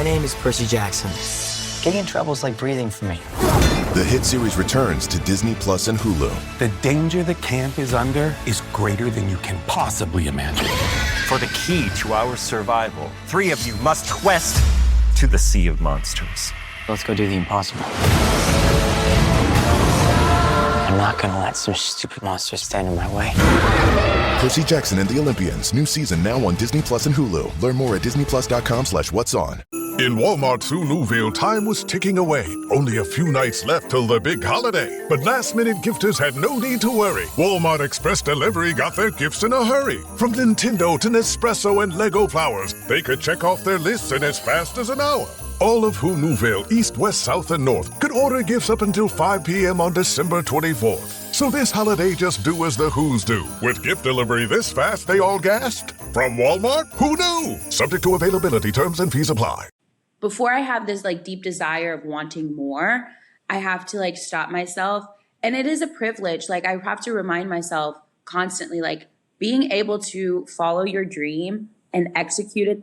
name is Percy Jackson. Getting in trouble is like breathing for me. The hit series returns to Disney Plus and Hulu. The danger the camp is under is greater than you can possibly imagine. For the key to our survival, 3 of you must quest to the Sea of Monsters. Let's go do the impossible. I'm not gonna let some stupid monster stand in my way. Percy Jackson and the Olympians. New season now on Disney Plus and Hulu. Learn more at disneyplus.com/whatson. In Walmart Sue Newville, time was ticking away. Only a few nights left till the big holiday. But last-minute gifters had no need to worry. Walmart Express Delivery got their gifts in a hurry. From Nintendo to Nespresso and Lego flowers, they could check off their lists in as fast as an hour. All of Who Newville, East, West, South, and North could order gifts up until 5 p.m. on December 24th. So this holiday, just do as the Who's do. With gift delivery this fast, they all gasped. From Walmart, who knew? Subject to availability, terms and fees apply. Before I have this like deep desire of wanting more, I have to like stop myself. And it is a privilege. Like I have to remind myself constantly, like being able to follow your dream and execute it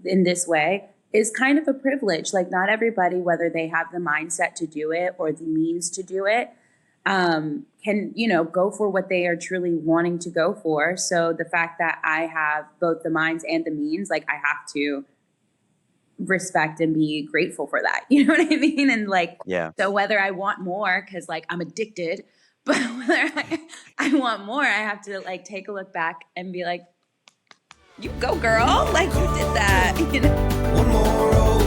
in this way is kind of a privilege. Like not everybody, whether they have the mindset to do it or the means to do it, can, go for what they are truly wanting to go for. So the fact that I have both the minds and the means, like I have to respect and be grateful for that. You know what I mean? And like, Yeah. so whether I want more, cause like I'm addicted, but whether I want more, I have to like take a look back and be like, you go girl, like you did that. One more roll,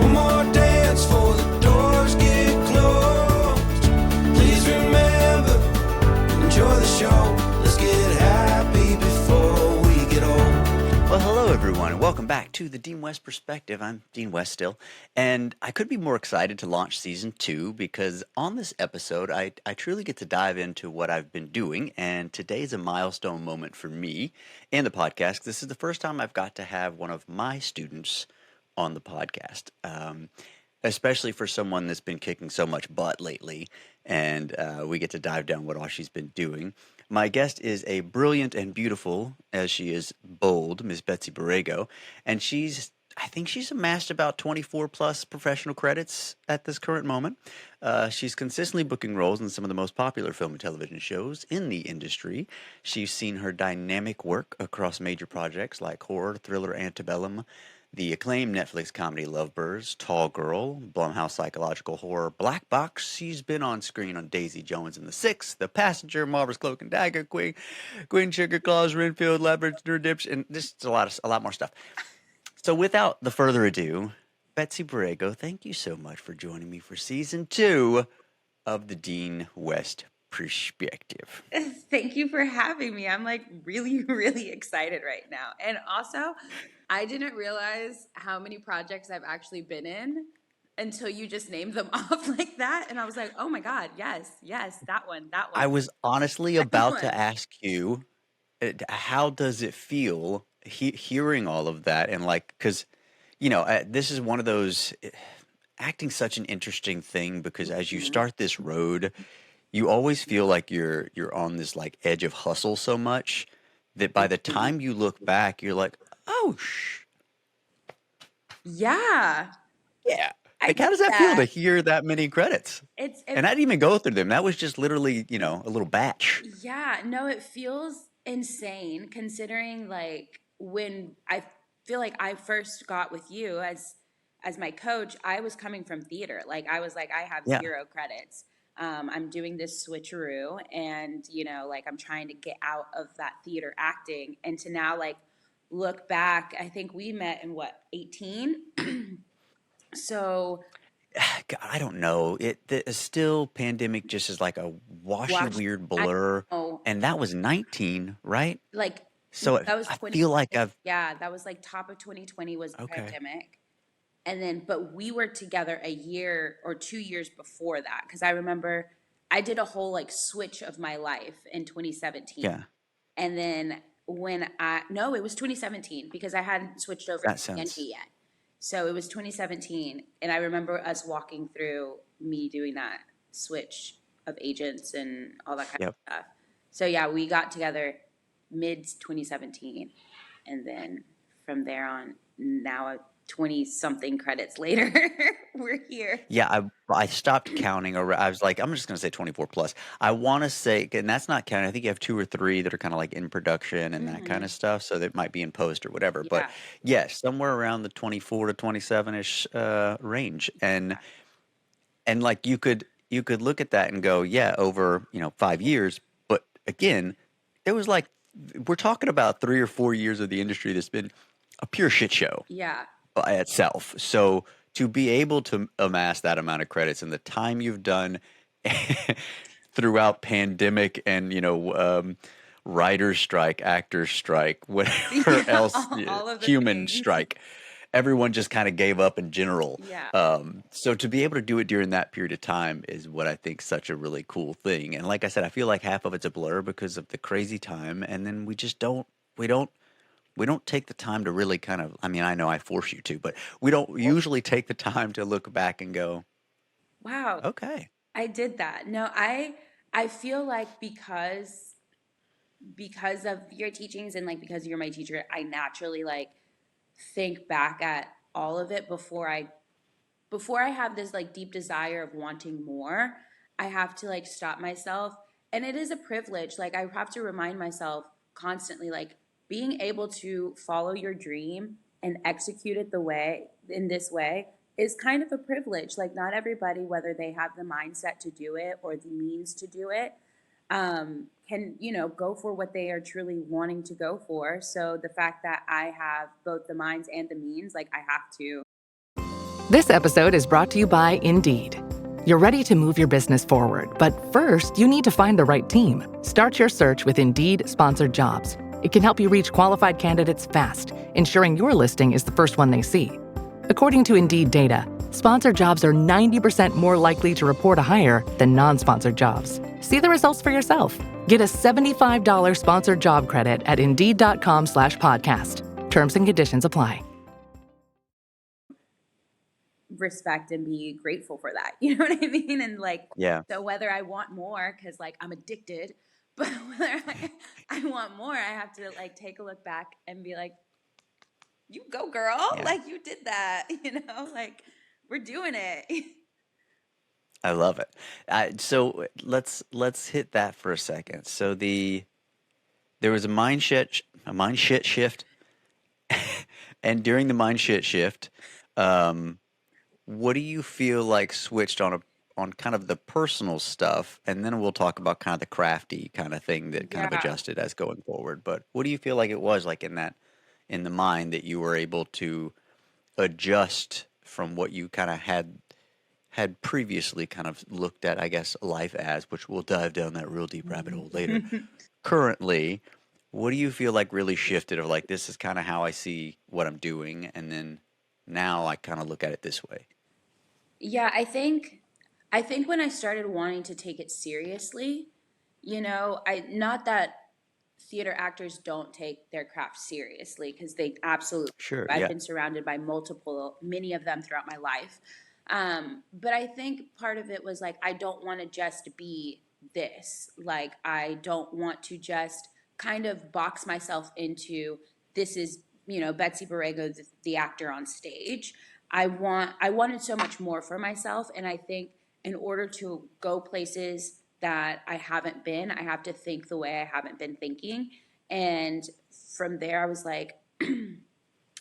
one more dance for the doors get closed. Please remember, enjoy the show. Let's get happy before we get old. Well, hello everyone. Welcome back to the Dean West Perspective. I'm Dean West still, and I could be more excited to launch season 2 because on this episode, I truly get to dive into what I've been doing, and today's a milestone moment for me and the podcast. This is the first time I've got to have one of my students on the podcast, especially for someone that's been kicking so much butt lately, and we get to dive down what all she's been doing. My guest is a brilliant and beautiful, as she is bold, Miss Betsy Borrego, and I think she's amassed about 24 plus professional credits at this current moment. She's consistently booking roles in some of the most popular film and television shows in the industry. She's seen her dynamic work across major projects like horror, thriller, Antebellum, the acclaimed Netflix comedy Lovebirds, Tall Girl, Blumhouse psychological horror Black Box. She's been on screen on Daisy Jones and the Six, The Passenger, Marvel's Cloak and Dagger, Queen Sugar Claus, Renfield, Labyrinth, Redemption, and just a lot more stuff. So without the further ado, Betsy Borrego, thank you so much for joining me for season 2 of the Dean West Perspective. Thank you for having me. I'm like really, really excited right now. And also, I didn't realize how many projects I've actually been in until you just named them off like that. And I was like, oh my God, yes, that one. I was honestly about to ask you, how does it feel hearing all of that? And like, because, this is one of those, acting's such an interesting thing because as you start this road, you always feel like you're on this like edge of hustle so much that by the time you look back, you're like, oh, yeah. Like, how does that feel to hear that many credits? And I didn't even go through them. That was just literally, a little batch. Yeah, no, it feels insane considering like when I feel like I first got with you as my coach, I was coming from theater. Like I was like, I have 0 credits. I'm doing this switcheroo and, like I'm trying to get out of that theater acting and to now like look back, I think we met in 18? So God, I don't know. Still pandemic just is like a washy weird blur. And that was 19, right? Like so that was I feel like that was like top of 2020 was the pandemic. And then, but we were together a year or 2 years before that. Cause I remember I did a whole like switch of my life in 2017. Yeah. And then it was 2017 because I hadn't switched over to TNT yet. So it was 2017. And I remember us walking through me doing that switch of agents and all that kind of stuff. So yeah, we got together mid 2017. And then from there on, now 20 something credits later, we're here. Yeah, I stopped counting, or I was like, I'm just going to say 24 plus. I want to say, and that's not counting. I think you have 2 or 3 that are kind of like in production and that kind of stuff. So that might be in post or whatever. But Yeah. yes, somewhere around the 24 to 27 ish range, and like you could look at that and go, yeah, over 5 years. But again, it was like we're talking about 3 or 4 years of the industry that's been a pure shit show Yeah. by itself. So to be able to amass that amount of credits and the time you've done throughout pandemic and writer's strike, actor's strike, whatever else, All of the human things. strike, everyone just kind of gave up in general. Yeah. So to be able to do it during that period of time is what I think such a really cool thing. And like I said, I feel like half of it's a blur because of the crazy time, and then we just don't take the time to really kind of, I mean, I know I force you to, but we don't usually take the time to look back and go, Wow. okay. I did that. No, I feel like because of your teachings and like because you're my teacher, I naturally like think back at all of it before I have this like deep desire of wanting more. I have to like stop myself, and it is a privilege. Like I have to remind myself constantly, like being able to follow your dream and execute it in this way is kind of a privilege. Like not everybody, whether they have the mindset to do it or the means to do it, can go for what they are truly wanting to go for. So the fact that I have both the minds and the means, like I have to. This episode is brought to you by Indeed. You're ready to move your business forward, but first, you need to find the right team. Start your search with Indeed Sponsored Jobs. It can help you reach qualified candidates fast, ensuring your listing is the first one they see. According to Indeed data, sponsored jobs are 90% more likely to report a hire than non-sponsored jobs. See the results for yourself. Get a $75 sponsored job credit at Indeed.com/podcast. Terms and conditions apply. Respect and be grateful for that. You know what I mean? And like, Yeah. so whether I want more, because like I'm addicted, but whether I want more, I have to like take a look back and be like, you go, girl. Yeah. Like you did that, like we're doing it. I love it. So let's hit that for a second. So there was a mind shit shift, and during the mind shit shift, what do you feel like switched on kind of the personal stuff, and then we'll talk about kind of the crafty kind of thing that kind of Yeah. adjusted as going forward. But what do you feel like it was like in the mind that you were able to adjust from what you kind of had previously kind of looked at, I guess, life as, which we'll dive down that real deep rabbit hole later. Currently, what do you feel like really shifted of like, this is kind of how I see what I'm doing, and then now I kind of look at it this way? Yeah, I think when I started wanting to take it seriously, not that theater actors don't take their craft seriously, because they absolutely Sure, do. I've yeah. been surrounded by many of them throughout my life. But I think part of it was like, I don't want to just be this. Like, I don't want to just kind of box myself into this is, Betsy Borrego, the actor on stage. I wanted so much more for myself. And I think in order to go places that I haven't been, I have to think the way I haven't been thinking. And from there, I was like,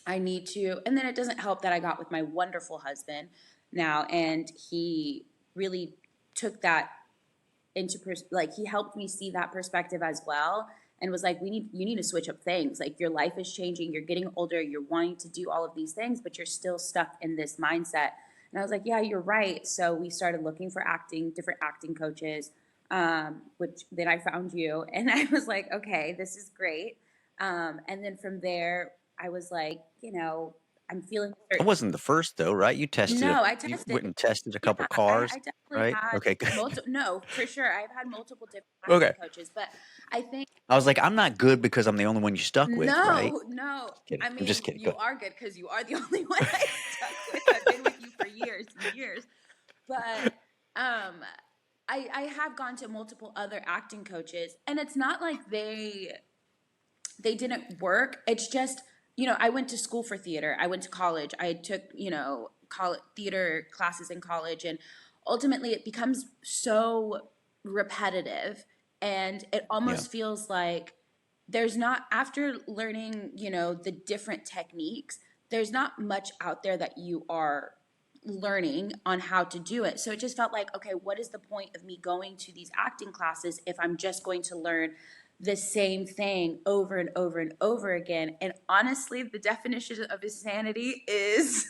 I need to, and then it doesn't help that I got with my wonderful husband now, and he really took that into he helped me see that perspective as well, and was like, you need to switch up things. Like your life is changing, you're getting older, you're wanting to do all of these things, but you're still stuck in this mindset. And I was like, yeah, you're right. So we started looking for different acting coaches, which then I found you, and I was like, okay, this is great. And then from there, I was like, I'm feeling I wasn't the first though, right? You tested. No, I You tested. went and tested a couple Yeah, cars, I definitely right? had Okay, good. no, for sure. I've had multiple different Okay. acting coaches, but I think I was like, I'm not good because I'm the only one you stuck with, right? no. Kidding. I mean, I'm just kidding. you Go. are good because you are the only one I stuck with. I've been with you for years and years, but I have gone to multiple other acting coaches, and it's not like they didn't work. It's just I went to school for theater. I went to college. I took, college, theater classes in college. And ultimately, it becomes so repetitive. And it Yeah. almost feels like there's not, after learning, the different techniques, there's not much out there that you are learning on how to do it. So it just felt like, okay, what is the point of me going to these acting classes if I'm just going to learn the same thing over and over and over again? And honestly, the definition of insanity is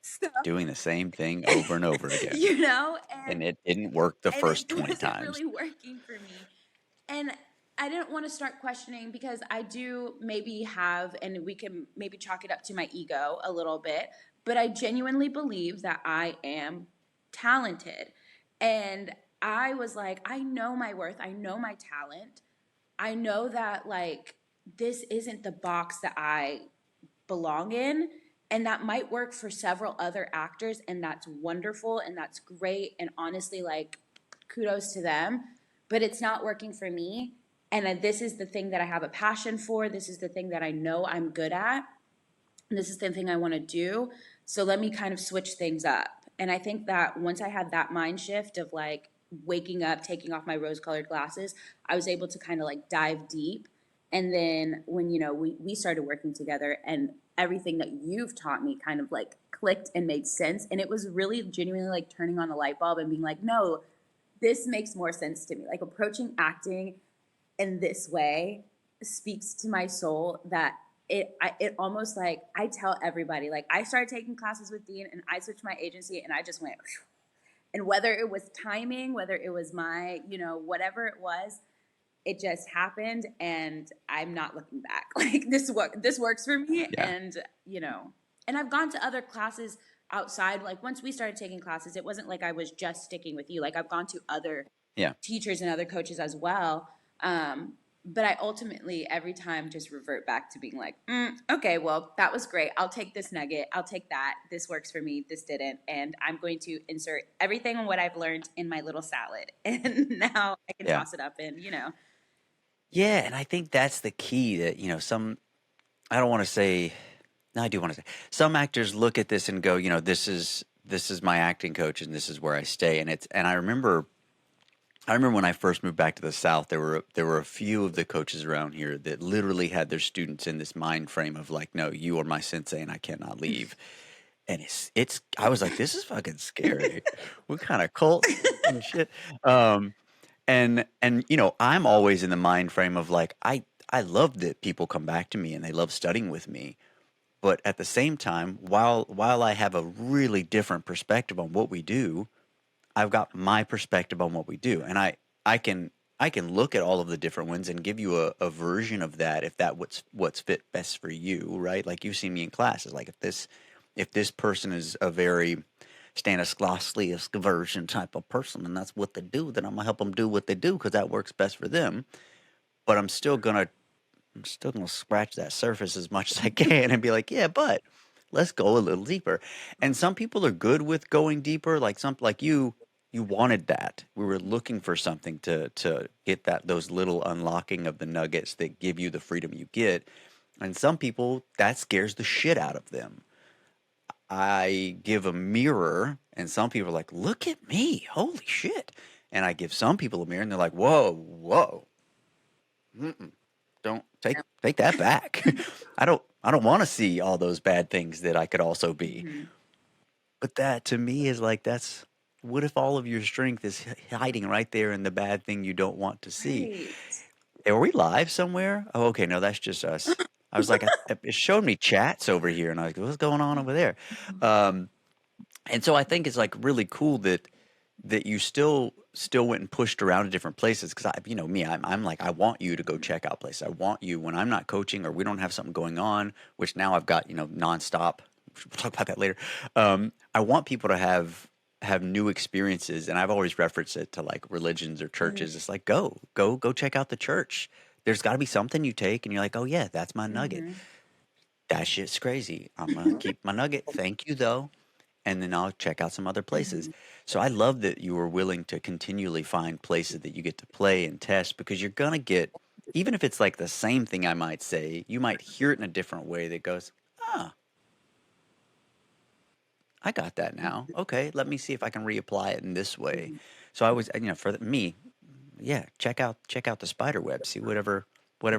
so, Doing the same thing over and over again. and And it didn't work the and first it 20 wasn't times. really working for me. And I didn't want to start questioning because I do maybe have, and we can maybe chalk it up to my ego a little bit, but I genuinely believe that I am talented. And I was like, I know my worth, I know my talent. I know that like this isn't the box that I belong in. And that might work for several other actors, and that's wonderful and that's great. And honestly, like, kudos to them. But it's not working for me. And this is the thing that I have a passion for. This is the thing that I know I'm good at. And this is the thing I want to do. So let me kind of switch things up. And I think that once I had that mind shift of like waking up, taking off my rose colored glasses, I was able to kind of like dive deep. And then when, we started working together and everything that you've taught me kind of like clicked and made sense. And it was really genuinely like turning on a light bulb and being like, no, this makes more sense to me. Like approaching acting in this way speaks to my soul that it almost like I tell everybody, like I started taking classes with Dean and I switched my agency and I just went, phew. And whether it was timing, whether it was my, whatever it was, it just happened and I'm not looking back. Like this works for me. Yeah. And, and I've gone to other classes outside. Like once we started taking classes, it wasn't like I was just sticking with you. Like I've gone to other Yeah. teachers and other coaches as well. But I ultimately every time just revert back to being like, okay, well, that was great. I'll take this nugget. I'll take that. This works for me. This didn't. And I'm going to insert everything on what I've learned in my little salad. And now I can Yeah. toss it up and, Yeah, and I think that's the key that, I don't want to say, no, I do want to say, some actors look at this and go, this is my acting coach and this is where I stay. And I remember when I first moved back to the South, there were a few of the coaches around here that literally had their students in this mind frame of like, no, you are my sensei and I cannot leave. And I was like, this is fucking scary. What kind of cult and shit? And I'm always in the mind frame of like, I love that people come back to me and they love studying with me. But at the same time, while I have a really different perspective on what we do, I've got my perspective on what we do. And I can look at all of the different ones and give you a version of that if that what's fit best for you, right? Like you've seen me in classes. Like if this person is a very Stanislavski version type of person and that's what they do, then I'm gonna help them do what they do because that works best for them. But I'm still gonna scratch that surface as much as I can and be like, yeah, but let's go a little deeper. And some people are good with going deeper, like you wanted that. We were looking for something to get those little unlocking of the nuggets that give you the freedom you get. And some people, that scares the shit out of them. I give a mirror and some people are like, look at me, holy shit. And I give some people a mirror and they're like, whoa. Don't take that back. I don't want to see all those bad things that I could also be. Mm-hmm. But that to me is like, what if all of your strength is hiding right there in the bad thing you don't want to see? Right. Are we live somewhere? Oh, okay. No, that's just us. I was like, it showed me chats over here, and I was like, what's going on over there? And so I think it's like really cool that you still went and pushed around to different places because I'm like, I want you to go check out places. I want you when I'm not coaching or we don't have something going on, which now I've got nonstop. We'll talk about that later. I want people to have new experiences, and I've always referenced it to like religions or churches. Mm-hmm. It's like go check out the church. There's got to be something you take, and you're like, oh yeah, that's my nugget. Mm-hmm. That shit's crazy. I'm gonna keep my nugget. Thank you though. And then I'll check out some other places. Mm-hmm. So I love that you were willing to continually find places that you get to play and test because you're going to get even if it's like the same thing I might say, you might hear it in a different way that goes, ah, I got that now. Okay, let me see if I can reapply it in this way. So I was, for me, yeah, check out the spider web, see whatever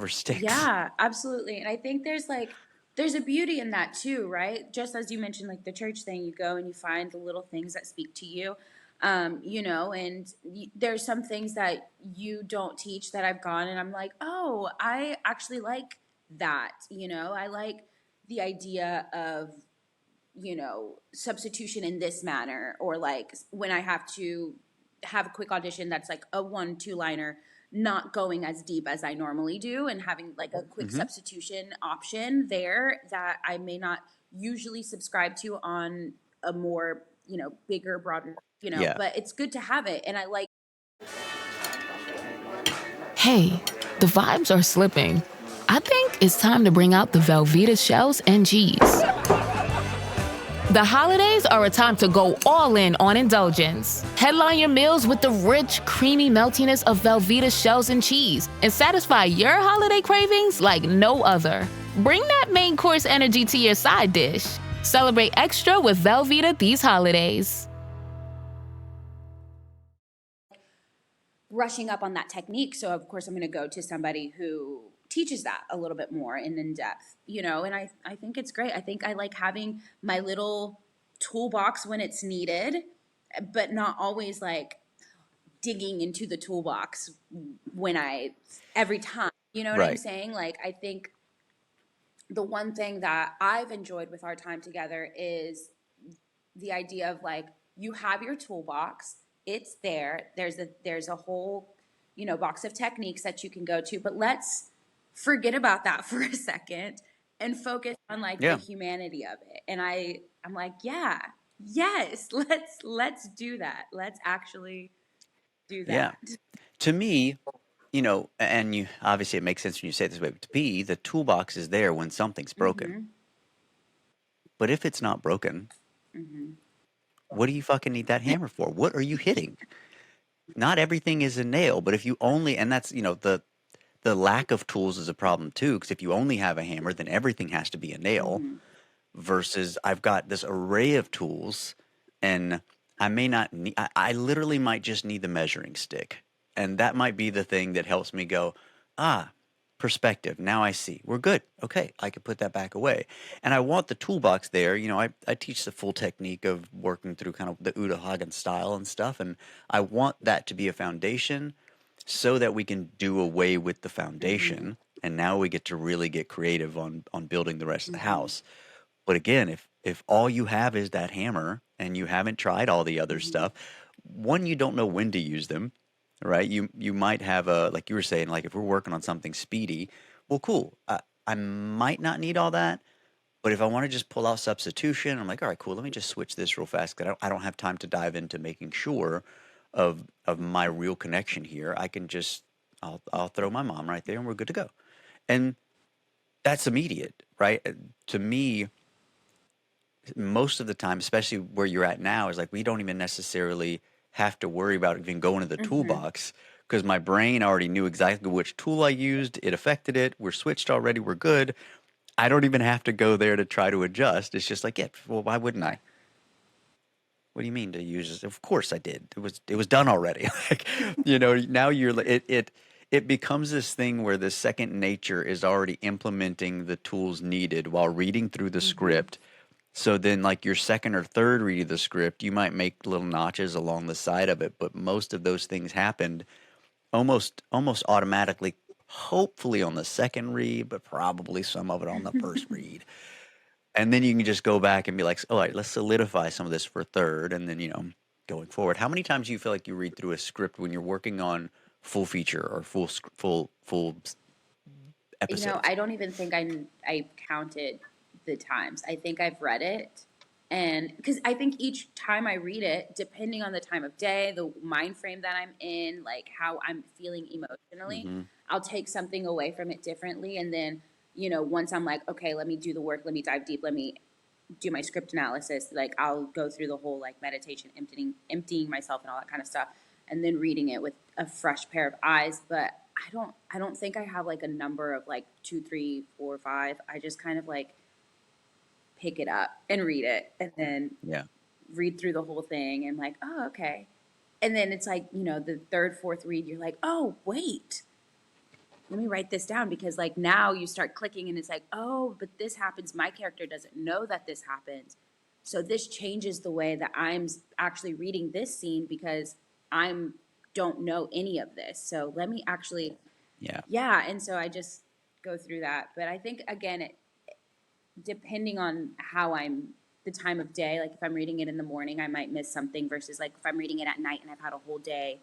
sticks. Yeah, absolutely. And I think there's a beauty in that too, right? Just as you mentioned, like the church thing, you go and you find the little things that speak to you. And there's some things that you don't teach that I've gone and I'm like, oh, I actually like that. I like the idea of, substitution in this manner, or like when I have to have a quick audition that's like a 1-2 liner, not going as deep as I normally do, and having like a quick Hmm. substitution option there that I may not usually subscribe to on a more, bigger, broader, Yeah. but it's good to have it. And I like, Hey, the vibes are slipping. I think it's time to bring out the Velveeta shells and cheese. The holidays are a time to go all in on indulgence. Headline your meals with the rich, creamy meltiness of Velveeta shells and cheese and satisfy your holiday cravings like no other. Bring that main course energy to your side dish. Celebrate extra with Velveeta these holidays. brushing up on that technique. So of course I'm going to go to somebody who teaches that a little bit more and in depth, and I think it's great. I think I like having my little toolbox when it's needed, but not always like digging into the toolbox every time. You know what I'm Right. saying? Like, I think the one thing that I've enjoyed with our time together is the idea of like, you have your toolbox, it's there. There's a whole, box of techniques that you can go to, but let's forget about that for a second and focus on like the Yeah. humanity of it. And I'm like, yeah, yes, let's do that. Let's actually do Yeah. that. To me, and you obviously it makes sense when you say it this way, but to me, the toolbox is there when something's broken. Mm-hmm. But if it's not broken, Mm-hmm. what do you fucking need that hammer for? What are you hitting? Not everything is a nail, but if you only, and that's, the lack of tools is a problem too, because if you only have a hammer, then everything has to be a nail. Mm-hmm. Versus I've got this array of tools, and I may not need, I literally might just need the measuring stick. And that might be the thing that helps me go, ah, perspective. Now I see. We're good. Okay, I can put that back away. And I want the toolbox there. I teach the full technique of working through kind of the Uta Hagen style and stuff. And I want that to be a foundation so that we can do away with the Mm-hmm. foundation. And now we get to really get creative on building the rest of the Mm-hmm. house. But again, if all you have is that hammer and you haven't tried all the other Mm-hmm. stuff, one, you don't know when to use them, right? You might have a, like you were saying, like if we're working on something speedy, well, cool. I might not need all that, but if I want to just pull out substitution, I'm like, all right, cool. Let me just switch this real fast because I don't have time to dive into making sure of my real connection here. I can just I'll throw my mom right there and we're good to go, and that's immediate, right? To me, most of the time, especially where you're at now, is like we don't even necessarily have to worry about even going to the Mm-hmm. toolbox because my brain already knew exactly which tool I used. It affected it. We're switched already. We're good. I don't even have to go there to try to adjust. It's just like, yeah, well, why wouldn't I? What do you mean to use this? Of course I did. It was done already. Like, now you're it becomes this thing where the second nature is already implementing the tools needed while reading through the Mm-hmm. script. So then, like your second or third read of the script, you might make little notches along the side of it, but most of those things happened almost automatically. Hopefully on the second read, but probably some of it on the first read. And then you can just go back and be like, all right, let's solidify some of this for third, and then going forward. How many times do you feel like you read through a script when you're working on full feature or full episodes? I don't even think I counted the times. I think I've read it, and because I think each time I read it, depending on the time of day, the mind frame that I'm in, like how I'm feeling emotionally, Hmm. I'll take something away from it differently. And then, once I'm like, okay, let me do the work, let me dive deep, let me do my script analysis, like I'll go through the whole like meditation, emptying myself and all that kind of stuff, and then reading it with a fresh pair of eyes. But I don't think I have like a number of like 2, 3, 4, 5. I just kind of like pick it up and read it and then Yeah. read through the whole thing and like, oh, okay. And then it's like, the third, fourth read, you're like, oh, wait, let me write this down, because like now you start clicking and it's like, oh, but this happens. My character doesn't know that this happens. So this changes the way that I'm actually reading this scene, because I'm don't know any of this. So let me actually, yeah. And so I just go through that. But I think again, depending on how I'm the time of day, like if I'm reading it in the morning, I might miss something versus like if I'm reading it at night and I've had a whole day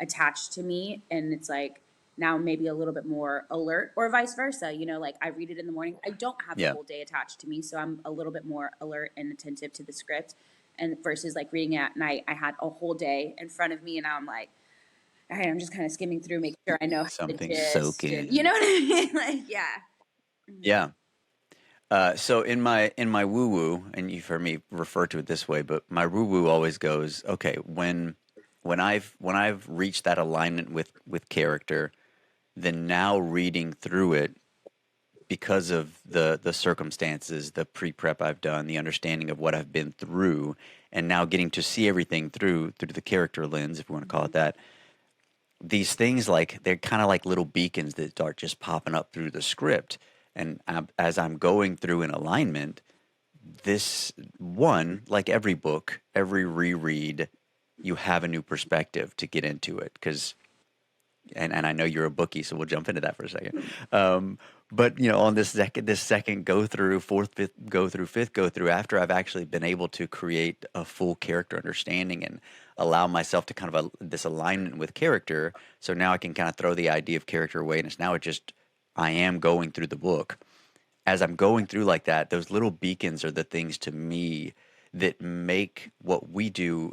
attached to me and it's like now maybe a little bit more alert, or vice versa, like I read it in the morning, I don't have the whole day attached to me, so I'm a little bit more alert and attentive to the script, and versus like reading it at night, I had a whole day in front of me and now I'm like, all right, I'm just kind of skimming through, making sure I know Something the gist, soaking. and, you know what I mean? Like, yeah. Yeah. So in my woo woo, and you've heard me refer to it this way, but my woo woo always goes, okay, when I've reached that alignment with character, then now reading through it, because of the circumstances, the pre-prep I've done, the understanding of what I've been through, and now getting to see everything through the character lens, if we want to call it that. These things, like, they're kind of like little beacons that start just popping up through the script. And as I'm going through an alignment, this one, like every book, every reread, you have a new perspective to get into it. Because, and I know you're a bookie, so we'll jump into that for a second. But on this second go through, fourth, fifth go through, fifth go through, after I've actually been able to create a full character understanding and allow myself to kind of this alignment with character, so now I can kind of throw the idea of character away, and it's now I am going through the book. As I'm going through like that, those little beacons are the things to me that make what we do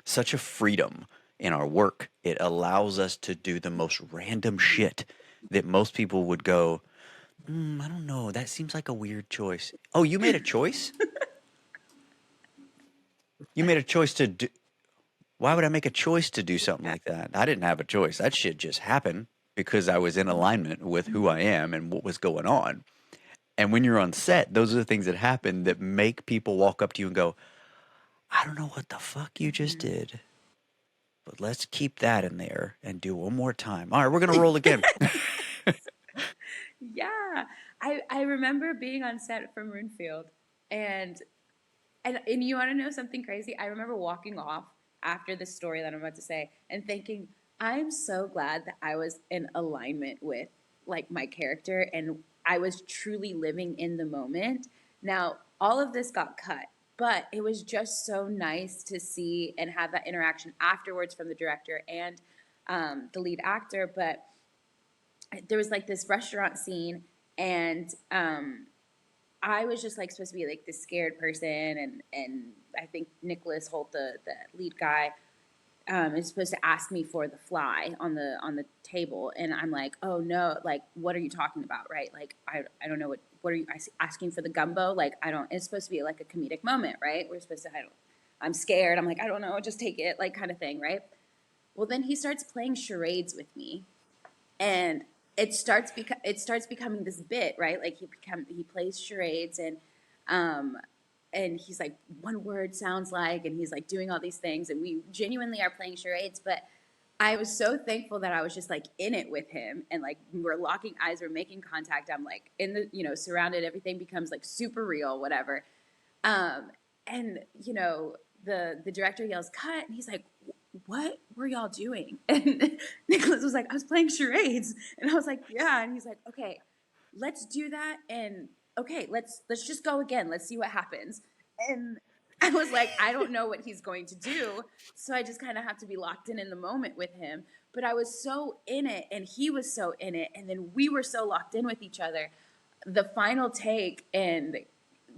such a freedom in our work. It allows us to do the most random shit that most people would go, I don't know, that seems like a weird choice. Oh, you made a choice? You made a choice to do... Why would I make a choice to do something like that? I didn't have a choice. That shit just happened because I was in alignment with who I am and what was going on. And when you're on set, those are the things that happen that make people walk up to you and go, I don't know what the fuck you just did, but let's keep that in there and do one more time. All right, we're going to roll again. Yeah. I remember being on set from Renfield, and you want to know something crazy? I remember walking off after the story that I'm about to say and thinking, I'm so glad that I was in alignment with like my character and I was truly living in the moment. Now, all of this got cut, but it was just so nice to see and have that interaction afterwards from the director and the lead actor. But there was like this restaurant scene, and I was just like supposed to be like this scared person, and I think Nicholas Holt, the lead guy, is supposed to ask me for the fly on the table, and I'm like, oh no, like what are you talking about, right? Like I don't know what are you asking for, the gumbo? Like I don't. It's supposed to be like a comedic moment, right? We're supposed to. I'm scared. I'm like, I don't know, just take it, like kind of thing, right? Well, then he starts playing charades with me, and it starts becoming this bit, right? Like he plays charades, and he's like, one word sounds like, and he's like doing all these things, and we genuinely are playing charades. But I was so thankful that I was just like in it with him, and like we're locking eyes, we're making contact. I'm like in the surrounded, everything becomes like super real, whatever. And the director yells cut, and he's like, what were y'all doing? And Nicholas was like, I was playing charades. And I was like, yeah. And he's like, okay, let's do that. And okay, let's just go again. Let's see what happens. And I was like, I don't know what he's going to do. So I just kind of have to be locked in the moment with him. But I was so in it, and he was so in it. And then we were so locked in with each other. The final take, and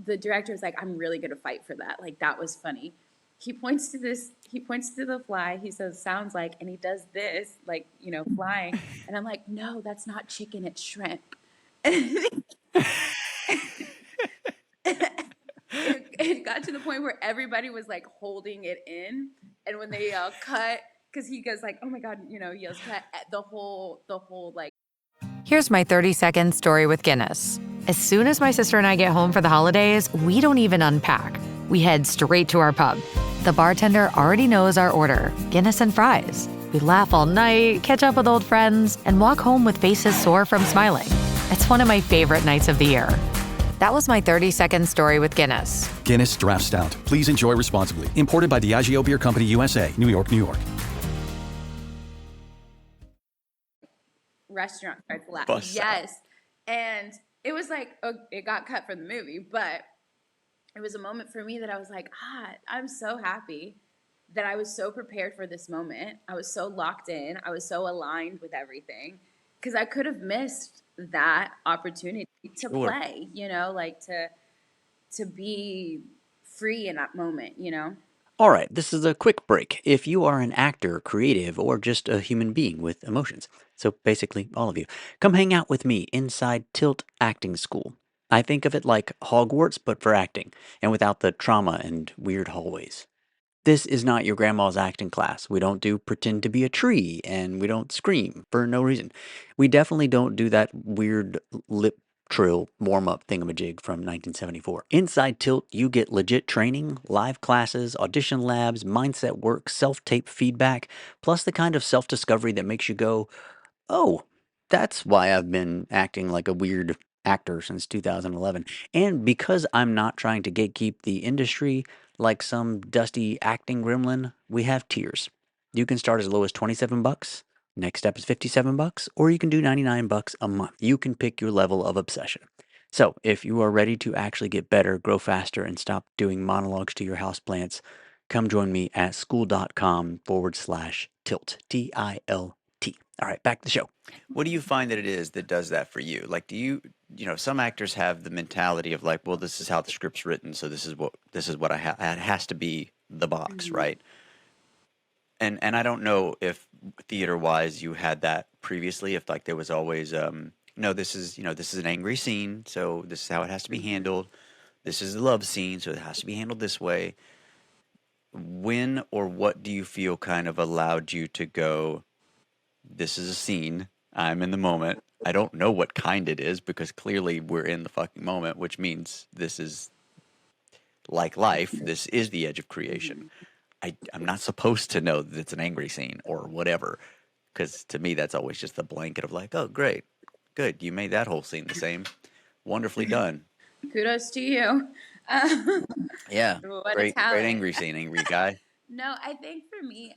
the director was like, I'm really going to fight for that. Like, that was funny. He points to the fly. He says, sounds like, and he does this, like, flying. And I'm like, no, that's not chicken, it's shrimp. It got to the point where everybody was like holding it in. And when they cut, because he goes like, oh my God, he yells cut the whole like. Here's my 30-second story with Guinness. As soon as my sister and I get home for the holidays, we don't even unpack. We head straight to our pub. The bartender already knows our order, Guinness and fries. We laugh all night, catch up with old friends, and walk home with faces sore from smiling. It's one of my favorite nights of the year. That was my 30-second story with Guinness. Guinness Draft Stout. Please enjoy responsibly. Imported by Diageo Beer Company, USA, New York, New York. Restaurant starts laughing. Yes. And it was like, it got cut from the movie, but it was a moment for me that I was like, I'm so happy that I was so prepared for this moment. I was so locked in. I was so aligned with everything because I could have missed that opportunity to play, like to be free in that moment, All right, this is a quick break. If you are an actor, creative, or just a human being with emotions, so basically all of you, come hang out with me inside Tilt Acting School. I think of it like Hogwarts, but for acting, and without the trauma and weird hallways. This is not your grandma's acting class. We don't do pretend to be a tree, and we don't scream for no reason. We definitely don't do that weird lip trill warm-up thingamajig from 1974. Inside Tilt, you get legit training, live classes, audition labs, mindset work, self-tape feedback, plus the kind of self-discovery that makes you go, oh, that's why I've been acting like a weird actor since 2011. And because I'm not trying to gatekeep the industry like some dusty acting gremlin, we have tiers. You can start as low as $27. Next step is $57, or you can do $99 a month. You can pick your level of obsession. So if you are ready to actually get better, grow faster, and stop doing monologues to your houseplants, come join me at school.com/tilt, T-I-L-T. All right, back to the show. What do you find that it is that does that for you? Like, do you some actors have the mentality of like, well, this is how the script's written, so this is what it has to be the box, right? And I don't know if theater-wise you had that previously, if like there was always no, this is an angry scene, so this is how it has to be handled. This is a love scene, so it has to be handled this way. When or what do you feel kind of allowed you to go, this is a scene, I'm in the moment. I don't know what kind it is because clearly we're in the fucking moment, which means this is like life. This is the edge of creation. I'm not supposed to know that it's an angry scene or whatever, because to me that's always just the blanket of like, oh, great, good, you made that whole scene the same. Wonderfully done. Kudos to you. Yeah, great angry scene, angry guy. No, I think for me,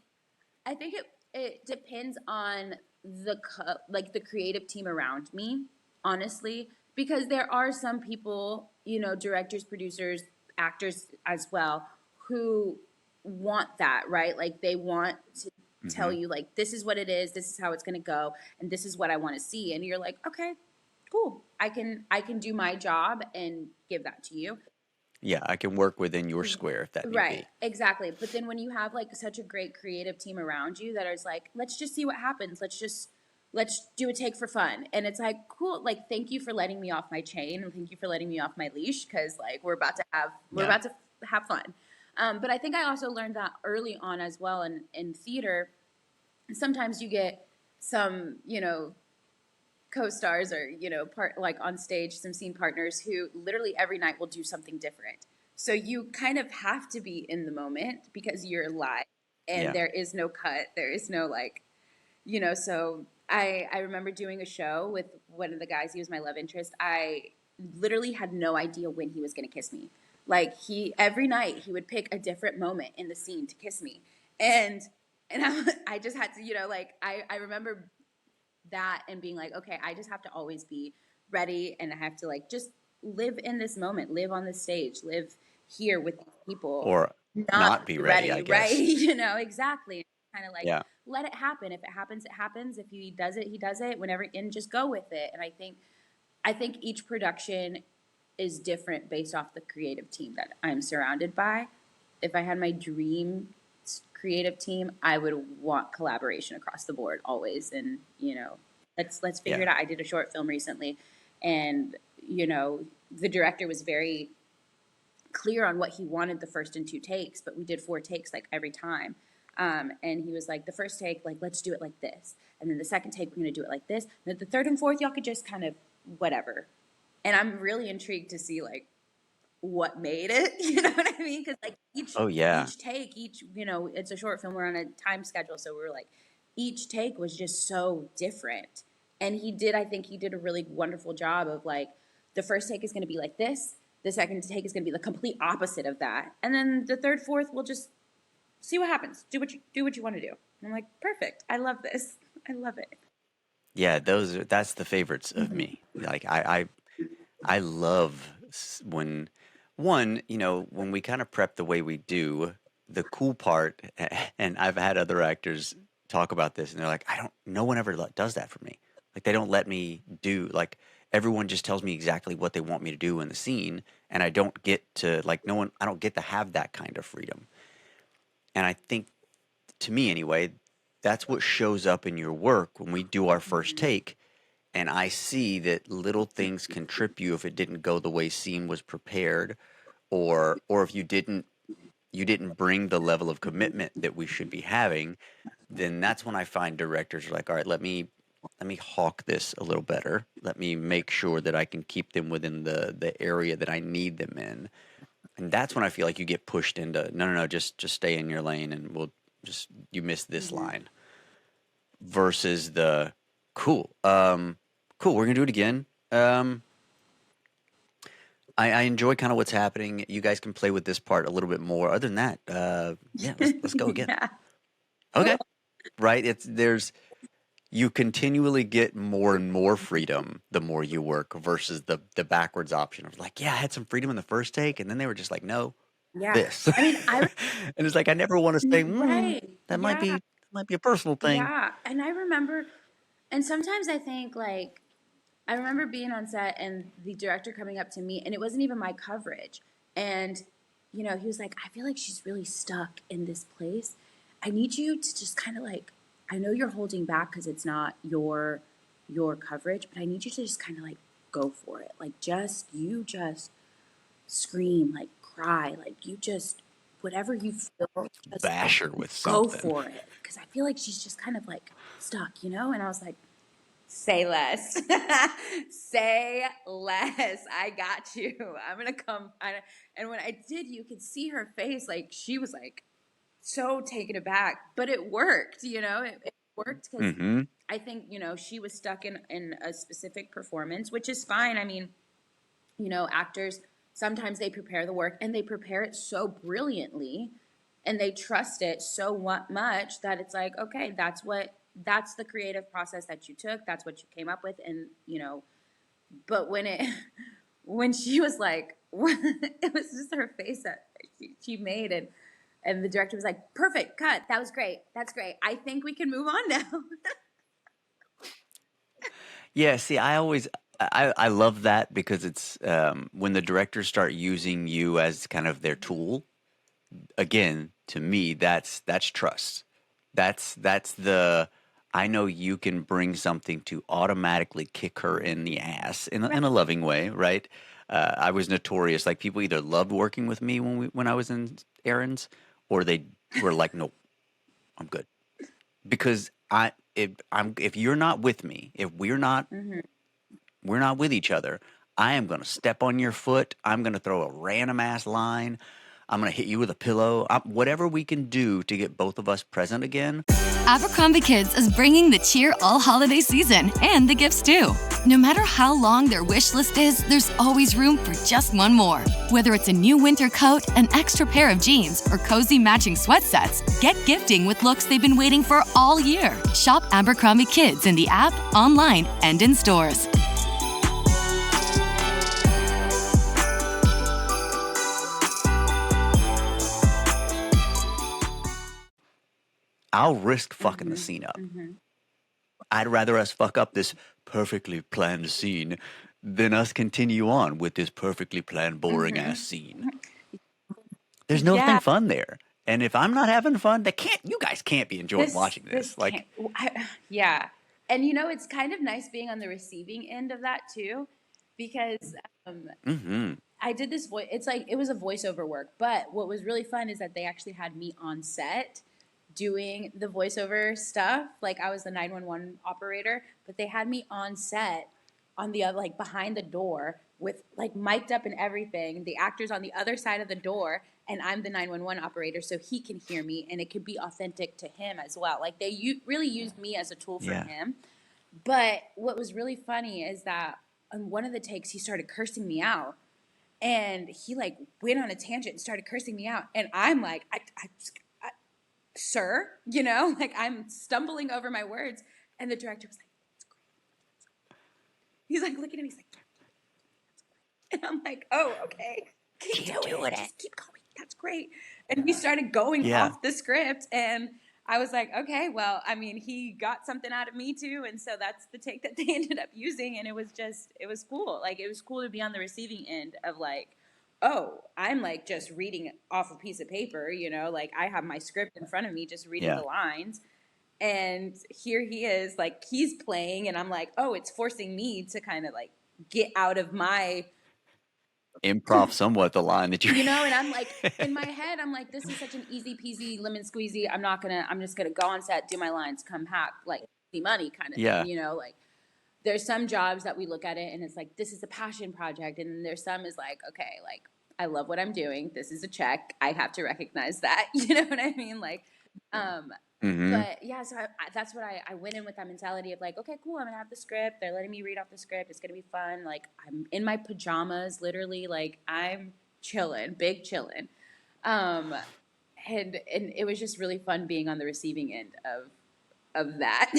I think it depends on the creative team around me, honestly, because there are some people, directors, producers, actors as well, who want that, right? Like they want to tell you like, this is what it is, this is how it's going to go, and this is what I want to see. And you're like, okay, cool. I can do my job and give that to you. Yeah, I can work within your square if that need Right, be. exactly. But then when you have like such a great creative team around you that is like, let's just see what happens. Let's do a take for fun. And it's like, cool. Like, thank you for letting me off my chain and thank you for letting me off my leash. Cause like, we're about to have fun. But I think I also learned that early on as well in theater. Sometimes you get some, co-stars or, like on stage, some scene partners who literally every night will do something different. So you kind of have to be in the moment because you're live and there is no cut. There is no like, so I remember doing a show with one of the guys. He was my love interest. I literally had no idea when he was going to kiss me. Like every night he would pick a different moment in the scene to kiss me. And I just had to, I remember that and being like, okay, I just have to always be ready and I have to like just live in this moment, live on this stage, live here with people. Or not be ready, I guess. Right? Exactly. Kind of like let it happen. If it happens, it happens. If he does it, he does it. Whenever, and just go with it. And I think each production is different based off the creative team that I'm surrounded by. If I had my dream creative team, I would want collaboration across the board always. And, let's figure it out. I did a short film recently and, the director was very clear on what he wanted the first and 2 takes, but we did 4 takes like every time. And he was like, the first take, like, let's do it like this. And then the second take, we're going to do it like this. And then the third and fourth, y'all could just kind of whatever. And I'm really intrigued to see, like, what made it. You know what I mean? Because, like, each take, it's a short film. We're on a time schedule. So we're like, each take was just so different. And I think he did a really wonderful job of, like, the first take is going to be like this. The second take is going to be the complete opposite of that. And then the third, fourth, we'll just see what happens. Do what you want to do. And I'm like, perfect. I love this. I love it. Yeah, that's the favorites of me. Like I love when when we kind of prep the way we do, the cool part, and I've had other actors talk about this, and they're like, no one ever does that for me. Like, they don't let me do, like, everyone just tells me exactly what they want me to do in the scene, and I don't get to, like, I don't get to have that kind of freedom. And I think, to me anyway, that's what shows up in your work when we do our first take, and I see that little things can trip you if it didn't go the way scene was prepared, or if you didn't bring the level of commitment that we should be having. Then that's when I find directors are like, all right, let me hawk this a little better. Let me make sure that I can keep them within the area that I need them in. And that's when I feel like you get pushed into, no, just stay in your lane, and you missed this line. Versus the, cool, we're going to do it again. I enjoy kind of what's happening. You guys can play with this part a little bit more. Other than that, let's go again. Yeah. Okay. Right? You continually get more and more freedom the more you work versus the backwards option of, like, yeah, I had some freedom in the first take, and then they were just like, no, this. I mean, and it's like, I never want to say, right. that might be a personal thing. Yeah. And I remember, and sometimes I think, like, I remember being on set and the director coming up to me, and it wasn't even my coverage. And, he was like, I feel like she's really stuck in this place. I need you to just kind of, like, I know you're holding back because it's not your coverage, but I need you to just kind of, like, go for it. Like, you just scream, like, cry, like, you just, whatever you feel, just bash her with something. Go for it. Because I feel like she's just kind of, like, stuck, And I was like, say less. Say less. I got you. I'm going to come. And when I did, you could see her face. Like, she was, like, so taken aback. But it worked, It worked because I think, she was stuck in a specific performance, which is fine. I mean, actors, sometimes they prepare the work, and they prepare it so brilliantly, and they trust it so much that it's like, okay, that's the creative process that you took. That's what you came up with. And, but when she was like, it was just her face that she made. And the director was like, perfect, cut. That was great. That's great. I think we can move on now. Yeah. See, I love that, because it's, when the directors start using you as kind of their tool, again, to me, that's trust. That's I know you can bring something to automatically kick her in the ass in a loving way, right? I was notorious. Like, people either loved working with me when I was in errands, or they were like, "Nope, I'm good," because if you're not with me, if we're not with each other, I am going to step on your foot. I'm going to throw a random ass line. I'm going to hit you with a pillow. Whatever we can do to get both of us present again. Abercrombie Kids is bringing the cheer all holiday season, and the gifts too. No matter how long their wish list is, there's always room for just one more. Whether it's a new winter coat, an extra pair of jeans, or cozy matching sweat sets, get gifting with looks they've been waiting for all year. Shop Abercrombie Kids in the app, online, and in stores. I'll risk fucking the scene up. I'd rather us fuck up this perfectly planned scene than us continue on with this perfectly planned, boring ass scene. There's nothing fun there. And if I'm not having fun, you guys can't be enjoying watching this. Like, yeah. And it's kind of nice being on the receiving end of that too, because I did this voice. It's like, it was a voiceover work, but what was really fun is that they actually had me on set doing the voiceover stuff. Like I was the 911 operator, but they had me on set on the other, like behind the door with like mic'd up and everything. The actor's on the other side of the door and I'm the 911 operator so he can hear me and it could be authentic to him as well. Like they really used me as a tool for him. But what was really funny is that on one of the takes, he started cursing me out. And he like went on a tangent and started cursing me out. And I'm like, sir, you know, like I'm stumbling over my words. And the director was like, that's great. He's like looking at me, he's like, and I'm like, oh, okay. Keep doing it. Just keep going. That's great. And we started going off the script. And I was like, okay, well, I mean, he got something out of me too. And so that's the take that they ended up using. And it was cool. Like, it was cool to be on the receiving end of like, oh, I'm like just reading off a piece of paper, you know, like I have my script in front of me, just reading the lines. And here he is, like he's playing. And I'm like, oh, it's forcing me to kind of like get out of my improv somewhat the line that you know, and I'm like, in my head, I'm like, this is such an easy peasy lemon squeezy. I'm just gonna go on set, do my lines, come back, like easy money kind of thing, you know, like there's some jobs that we look at it and it's like, this is a passion project. And then there's some is like, okay, like I love what I'm doing. This is a check. I have to recognize that. You know what I mean? Like, but yeah, so that's what I went in with that mentality of like, okay, cool. I'm gonna have the script. They're letting me read off the script. It's gonna be fun. Like I'm in my pajamas, literally. Like I'm chilling, big chilling. And it was just really fun being on the receiving end of that.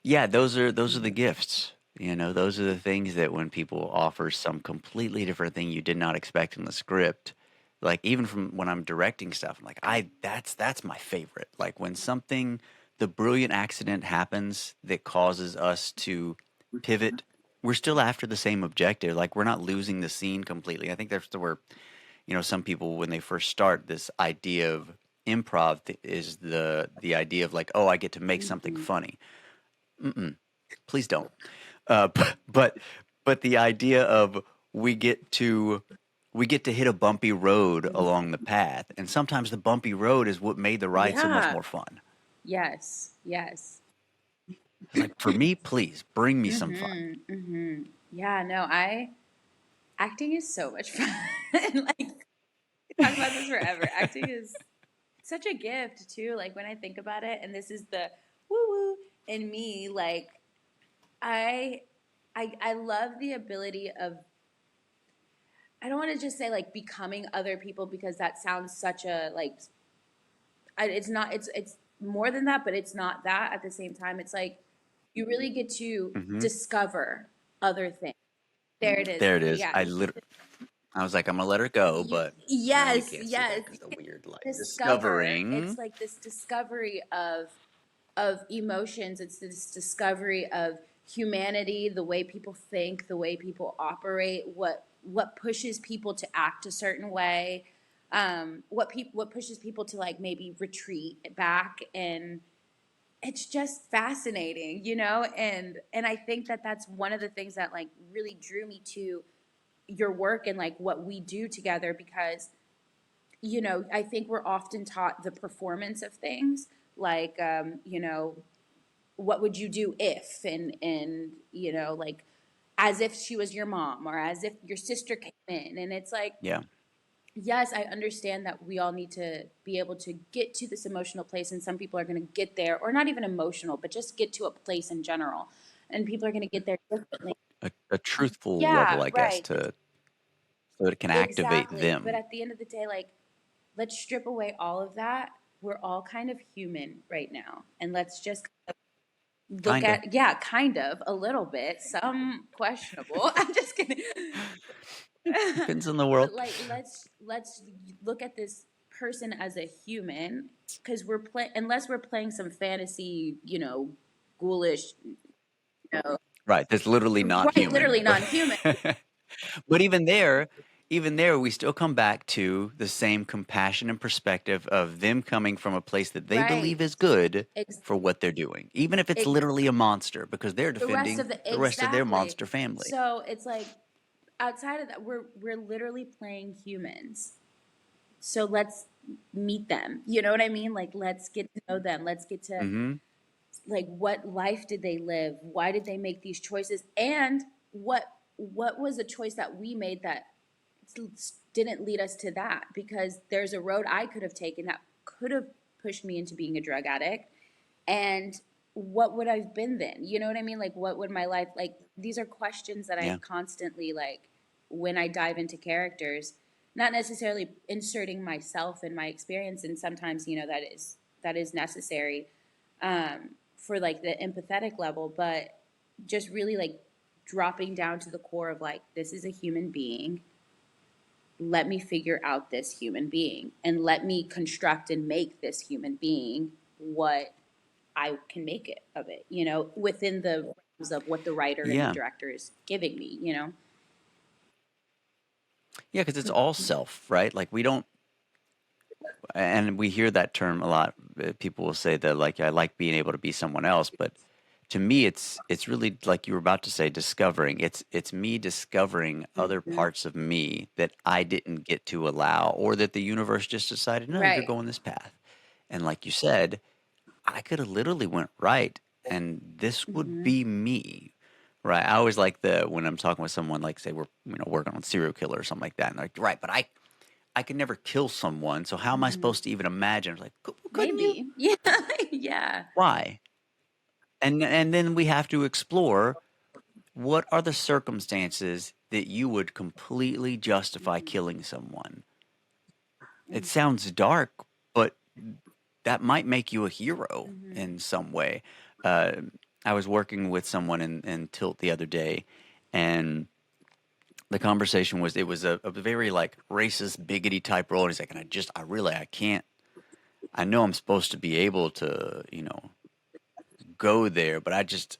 Yeah, those are the gifts. You know, those are the things that when people offer some completely different thing you did not expect in the script. Like even from when I'm directing stuff, I'm like, that's my favorite. Like when something, the brilliant accident happens that causes us to pivot, we're still after the same objective. Like we're not losing the scene completely. I think that's where, you know, some people when they first start, this idea of improv is the idea of like, oh, I get to make something funny. Please don't. But the idea of we get to hit a bumpy road along the path, and sometimes the bumpy road is what made the ride so much more fun. Yes. Like for me, please bring me some fun. Yeah, no, acting is so much fun. Like talk about this forever. Acting is such a gift too. Like when I think about it, and this is the woo woo in me. Like I love the ability of. I don't want to just say like becoming other people because that sounds such a like. It's not. It's more than that, but it's not that at the same time. It's like you really get to discover other things. There it is. There it is. Yeah. I was like, I'm gonna let her go, but yes. It's a weird like discovering. It's like this discovery of emotions. It's this discovery of humanity, the way people think, the way people operate, what pushes people to act a certain way, what pushes people to like maybe retreat back, and it's just fascinating, you know. And I think that that's one of the things that like really drew me to your work and like what we do together, because you know I think we're often taught the performance of things, like you know, what would you do if, and you know, like as if she was your mom or as if your sister came in. And it's like, yes, I understand that we all need to be able to get to this emotional place, and some people are going to get there, or not even emotional, but just get to a place in general, and people are going to get there differently. A truthful level, I guess, so it can activate them. But at the end of the day, like, let's strip away all of that. We're all kind of human right now, and let's just look at kind of a little bit, some questionable. I'm just kidding. Depends on the world. But like let's look at this person as a human, because unless we're playing some fantasy, you know, ghoulish, you know, right, that's literally not human. Literally not human. But even there, we still come back to the same compassion and perspective of them coming from a place that they believe is good for what they're doing, even if it's literally a monster, because they're defending the rest of their monster family. So it's like, outside of that, we're literally playing humans. so let's meet them. You know what I mean? Like, let's get to know them. Let's get to Mm-hmm. like, what life did they live? Why did they make these choices? And what was a choice that we made that didn't lead us to that? Because there's a road I could have taken that could have pushed me into being a drug addict. And what would I've been then? You know what I mean? Like, what would my life, like, these are questions that I Yeah. constantly, like, when I dive into characters, not necessarily inserting myself in my experience. And sometimes, you know, that is necessary, for like the empathetic level, but just really like dropping down to the core of like, this is a human being. Let me figure out this human being and let me construct and make this human being what I can make it of it, you know, within the realms of what the writer and the Yeah. director is giving me, you know? Yeah, because it's all self, right? Like we don't, and we hear that term a lot. People will say that, like, I like being able to be someone else, but to me, it's really like you were about to say, discovering. It's me discovering other parts of me that I didn't get to allow, or that the universe just decided, no, you're Right. going this path. And like you said, I could have literally went right, and this would be me, right? I always like when I'm talking with someone, like say we're working on serial killer or something like that, and they're like, right, but I could never kill someone, so how am I supposed to even imagine? It's like, couldn't you? Maybe. Yeah. Yeah. Why? And then we have to explore what are the circumstances that you would completely justify killing someone. It sounds dark, but that might make you a hero in some way. I was working with someone in Tilt the other day, and the conversation was, it was a very like racist, bigoty type role. And he's like, and I can't. I know I'm supposed to be able to, go there, but I just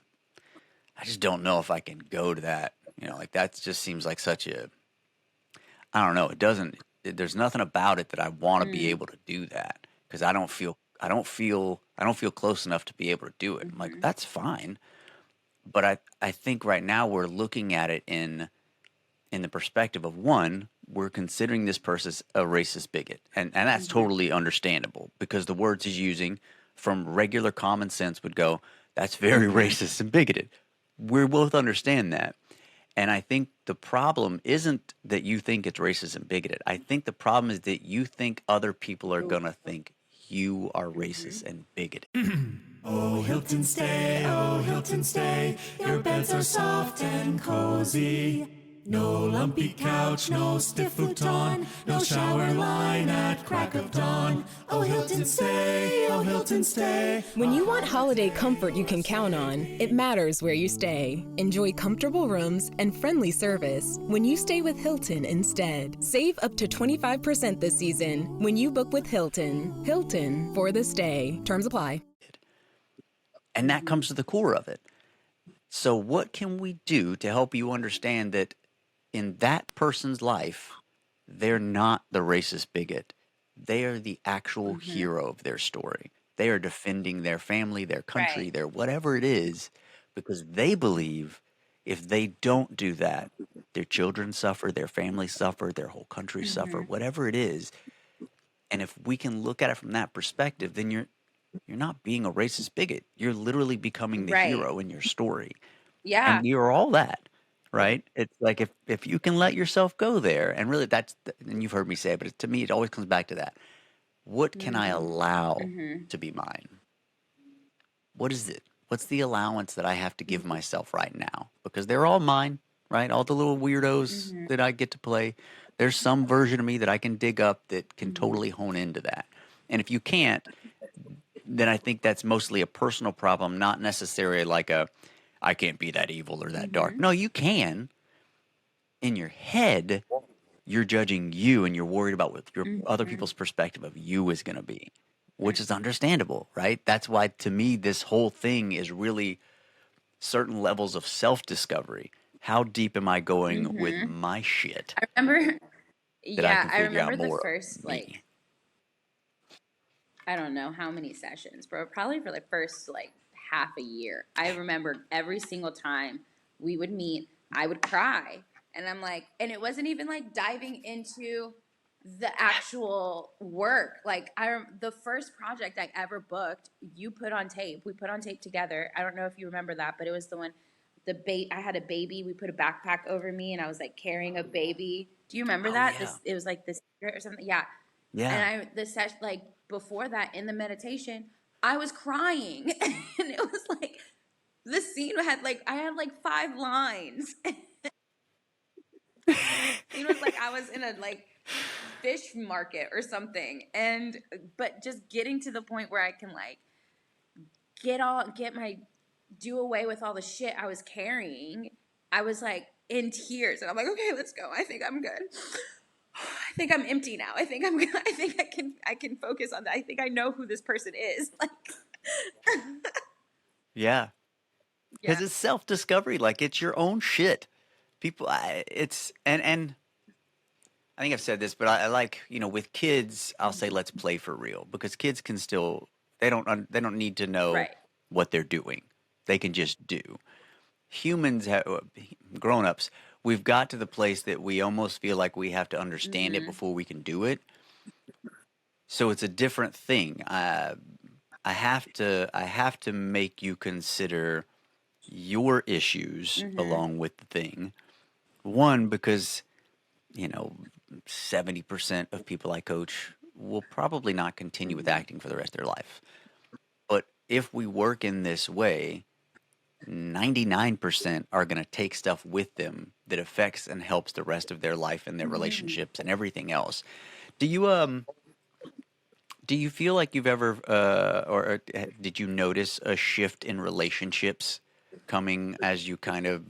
don't know if I can go to that. Like that just seems like such a, I don't know. There's nothing about it that I want to be able to do that, because I don't feel close enough to be able to do it. I'm like, that's fine. But I think right now we're looking at it in the perspective of, one, we're considering this person a racist bigot. And that's totally understandable, because the words he's using from regular common sense would go, that's very racist and bigoted. We both understand that. And I think the problem isn't that you think it's racist and bigoted. I think the problem is that you think other people are going to think you are racist and bigoted. Oh, Hilton stay. Your beds are soft and cozy. No lumpy couch, no stiff futon, no shower line at crack of dawn. Oh, Hilton stay. When you want holiday comfort you can count on, it matters where you stay. Enjoy comfortable rooms and friendly service when you stay with Hilton instead. Save up to 25% this season when you book with Hilton. Hilton for the stay. Terms apply. And that comes to the core of it. So what can we do to help you understand that in that person's life, they're not the racist bigot. They are the actual hero of their story. They are defending their family, their country, their whatever it is, because they believe if they don't do that, their children suffer, their families suffer, their whole country suffer, whatever it is. And if we can look at it from that perspective, then you're not being a racist bigot. You're literally becoming the hero in your story. Yeah. And you're all that. Right? It's like if you can let yourself go there, and really and you've heard me say it, but to me it always comes back to that. What can I allow to be mine? What is it? What's the allowance that I have to give myself right now? Because they're all mine, right? All the little weirdos that I get to play. There's some version of me that I can dig up that can totally hone into that. And if you can't, then I think that's mostly a personal problem, not necessarily like I can't be that evil or that dark. No, you can. In your head, you're judging you, and you're worried about what your other people's perspective of you is going to be, which is understandable, right? That's why, to me, this whole thing is really certain levels of self-discovery. How deep am I going with my shit? I remember, I remember the first, like, I don't know how many sessions, but probably for the first, like, half a year. I remember every single time we would meet, I would cry. And I'm like, and it wasn't even like diving into the actual work. Like the first project I ever booked, you put on tape. We put on tape together. I don't know if you remember that, but it was the one, I had a baby. We put a backpack over me, and I was like carrying a baby. Do you remember that? Yeah. This, it was like this or something. Yeah. And the session, like before that, in the meditation, I was crying, and it was like the scene had like I had like 5 lines. It was like I was in a like fish market or something, but just getting to the point where I can like do away with all the shit I was carrying. I was like in tears, and I'm like, okay, let's go. I think I'm good. I think I'm empty now. I think I'm good. I think I can focus on that. I think I know who this person is. Like, Yeah. Because it's self-discovery. Like, it's your own shit. People, and I think I've said this, but I like, with kids, I'll say let's play for real, because kids can still, they don't need to know what they're doing. They can just do. Humans, grown-ups, we've got to the place that we almost feel like we have to understand it before we can do it. So it's a different thing. I have to make you consider your issues along with the thing. One, because 70% of people I coach will probably not continue with acting for the rest of their life. But if we work in this way, 99% are going to take stuff with them that affects and helps the rest of their life and their relationships and everything else. Do you feel like you've ever or did you notice a shift in relationships coming as you kind of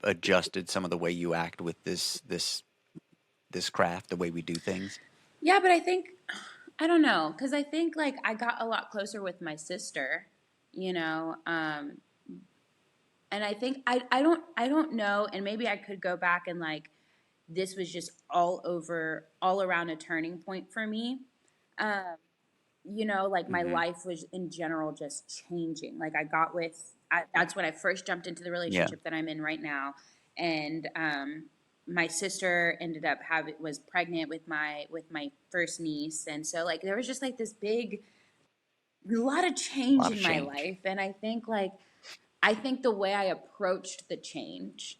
adjusted some of the way you act with this craft, the way we do things? Yeah, but I think, I don't know, because I think like I got a lot closer with my sister, and I think I don't know, and maybe I could go back and like this was just all around a turning point for me. Like my life was in general just changing. Like that's when I first jumped into the relationship that I'm in right now, and my sister ended up was pregnant with my first niece, and so like there was just like this lot of change in my life, and I think the way I approached the change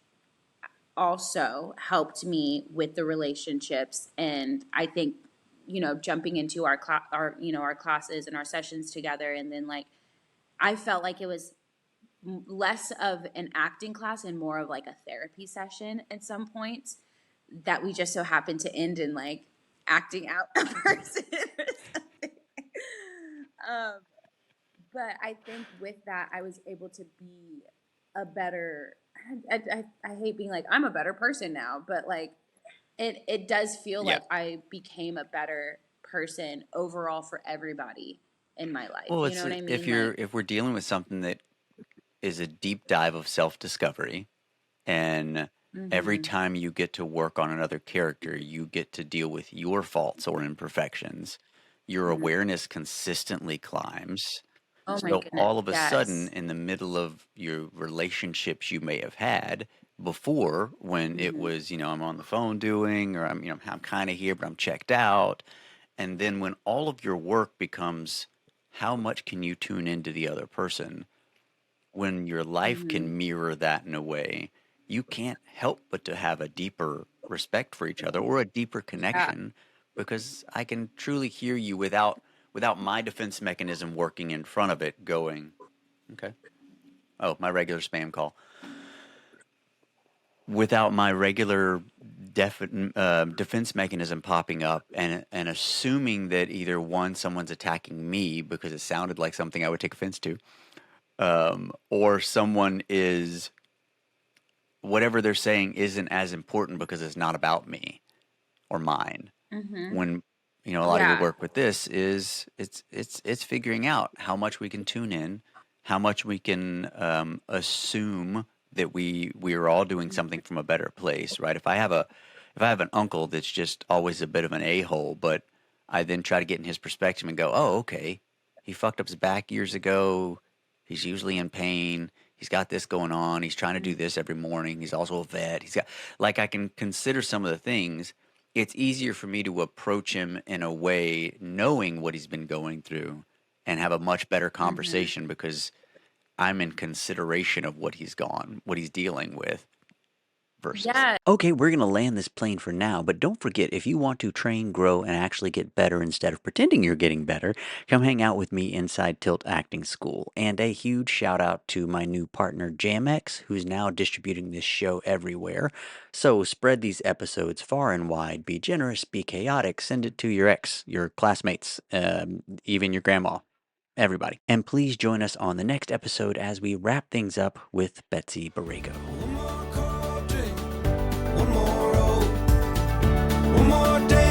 also helped me with the relationships, and I think jumping into our classes and our sessions together, and then like I felt like it was less of an acting class and more of like a therapy session at some points that we just so happened to end in like acting out a person or something. But I think with that, I was able to be a better, I hate being like, I'm a better person now, but like it does feel like I became a better person overall for everybody in my life. Well, you know what I mean? If we're dealing with something that is a deep dive of self-discovery, and every time you get to work on another character, you get to deal with your faults or imperfections, your awareness consistently climbs. Oh my So goodness, all of a yes. sudden, in the middle of your relationships you may have had before, when it was, I'm on the phone doing, or I'm kind of here, but I'm checked out. And then when all of your work becomes, how much can you tune into the other person? When your life can mirror that in a way, you can't help but to have a deeper respect for each other or a deeper connection, because I can truly hear you without my defense mechanism working in front of it going, okay. Oh, my regular spam call. Without my regular defense mechanism popping up and assuming that either someone's attacking me because it sounded like something I would take offense to, or someone is, whatever they're saying isn't as important because it's not about me or mine. When a lot of your work with this is it's figuring out how much we can tune in, how much we can assume that we are all doing something from a better place, right? If I have an uncle that's just always a bit of an a-hole, but I then try to get in his perspective and go, oh, okay, he fucked up his back years ago. He's usually in pain. He's got this going on. He's trying to do this every morning. He's also a vet. I can consider some of the things, it's easier for me to approach him in a way knowing what he's been going through and have a much better conversation because I'm in consideration of what he's dealing with. Versus. Yeah. Okay, we're going to land this plane for now, but don't forget, if you want to train, grow, and actually get better instead of pretending you're getting better, come hang out with me inside Tilt Acting School. And a huge shout out to my new partner, JamX, who's now distributing this show everywhere. So spread these episodes far and wide, be generous, be chaotic, send it to your ex, your classmates, even your grandma. Everybody. And please join us on the next episode as we wrap things up with Betsy Borrego. One more day